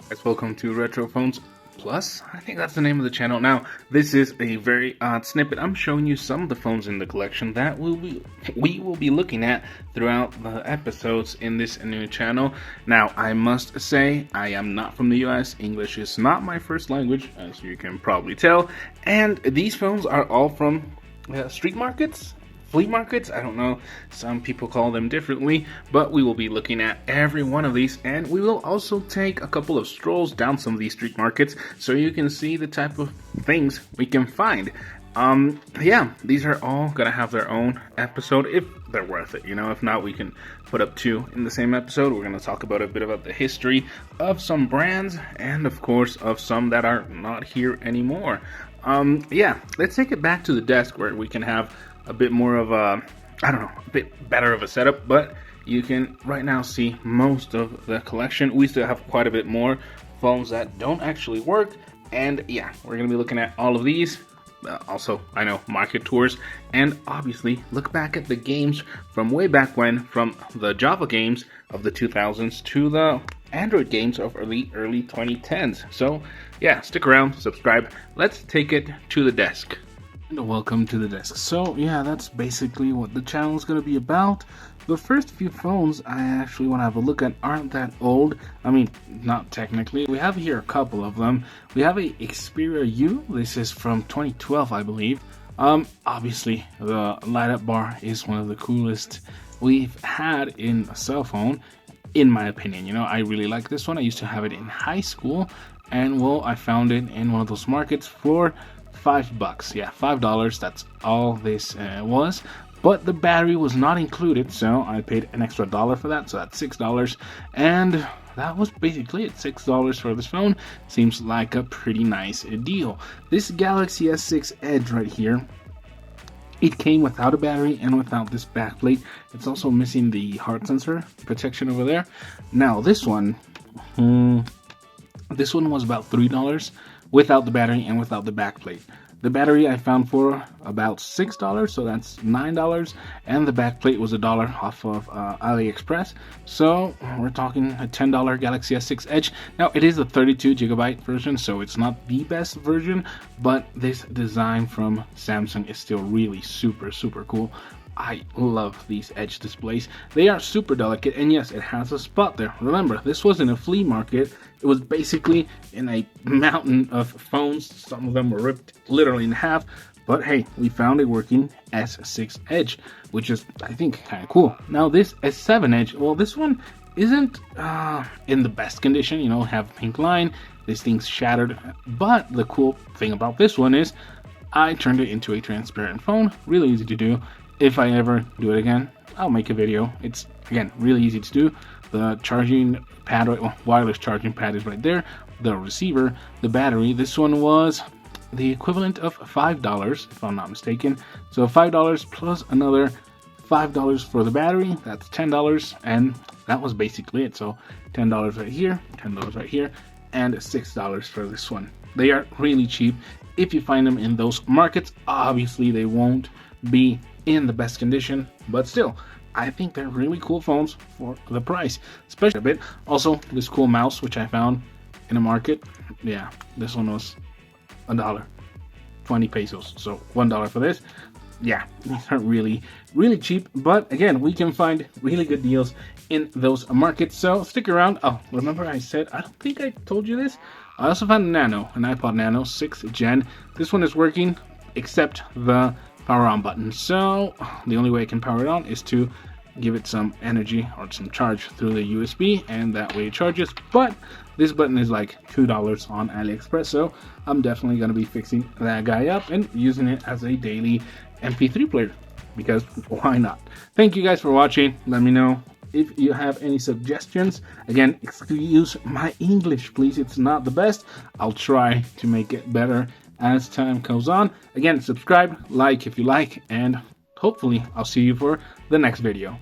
Guys, welcome to Retro Phones Plus. I think that's the name of the channel. Now, this is a very odd snippet. I'm showing you some of the phones in the collection that we will be looking at throughout the episodes in this new channel. Now, I must say, I am not from the US. English is not my first language, as you can probably tell. And these phones are all from street markets? Flea markets? I don't know, some people call them differently, but we will be looking at every one of these, and we will also take a couple of strolls down some of these street markets so you can see the type of things we can find. Yeah, these are all gonna have their own episode if they're worth it, you know. If not, we can put up two in the same episode. We're gonna talk about a bit about the history of some brands and of course of some that are not here anymore. Yeah, let's take it back to the desk where we can have a bit more of a, I don't know, a bit better of a setup, but you can right now see most of the collection. We still have quite a bit more phones that don't actually work, and yeah, we're gonna be looking at all of these. Also, I know, market tours, and obviously look back at the games from way back when, from the Java games of the 2000s to the Android games of early 2010s. So yeah, stick around, subscribe. Let's take it to the desk. And welcome to the desk. So yeah, that's basically what the channel is going to be about. The first few phones I actually want to have a look at aren't that old. I mean, not technically. We have here a couple of them. We have a Xperia U. This is from 2012, I believe. Obviously, the light up bar is one of the coolest we've had in a cell phone, in my opinion. You know, I really like this one. I used to have it in high school, and well, I found it in one of those markets for $5. Yeah, $5. That's all this was. But the battery was not included, so I paid an extra $1 for that, so that's $6. And that was basically it. $6 for this phone seems like a pretty nice deal. This Galaxy S6 Edge right here, it came without a battery and without this backplate. It's also missing the heart sensor protection over there. Now this one was about $3 without the battery and without the backplate. The battery I found for about $6, so that's $9, and the backplate was $1 off of AliExpress. So we're talking a $10 Galaxy S6 Edge. Now it is a 32GB version, so it's not the best version, but this design from Samsung is still really super cool. I love these Edge displays. They are super delicate, and yes, it has a spot there. Remember, this wasn't a flea market. It was basically in a mountain of phones. Some of them were ripped literally in half. But hey, we found a working S6 Edge, which is, I think, kind of cool. Now this S7 Edge, well, this one isn't in the best condition. You know, have a pink line. This thing's shattered. But the cool thing about this one is I turned it into a transparent phone. Really easy to do. If I ever do it again, I'll make a video. It's, again, really easy to do. The charging pad, wireless charging pad is right there. The receiver, the battery, this one was the equivalent of $5, if I'm not mistaken. So $5 plus another $5 for the battery, that's $10, and that was basically it. So $10 right here, $10 right here, and $6 for this one. They are really cheap if you find them in those markets. Obviously, they won't be in the best condition, but still, I think they're really cool phones for the price, especially a bit. Also, this cool mouse, which I found in a market. Yeah, this one was $1, 20 pesos, so $1 for this. Yeah, these are really cheap, but again, we can find really good deals in those markets, so stick around. Oh, remember I said, I don't think I told you this, I also found an iPod Nano 6th gen. This one is working, except the power on button. So the only way I can power it on is to give it some energy or some charge through the USB, and that way it charges. But this button is like $2 on AliExpress, so I'm definitely going to be fixing that guy up and using it as a daily MP3 player, because why not? Thank you guys for watching. Let me know if you have any suggestions. Again, excuse my English, please. It's not the best. I'll try to make it better as time goes on. Again, subscribe, like if you like, and hopefully I'll see you for the next video.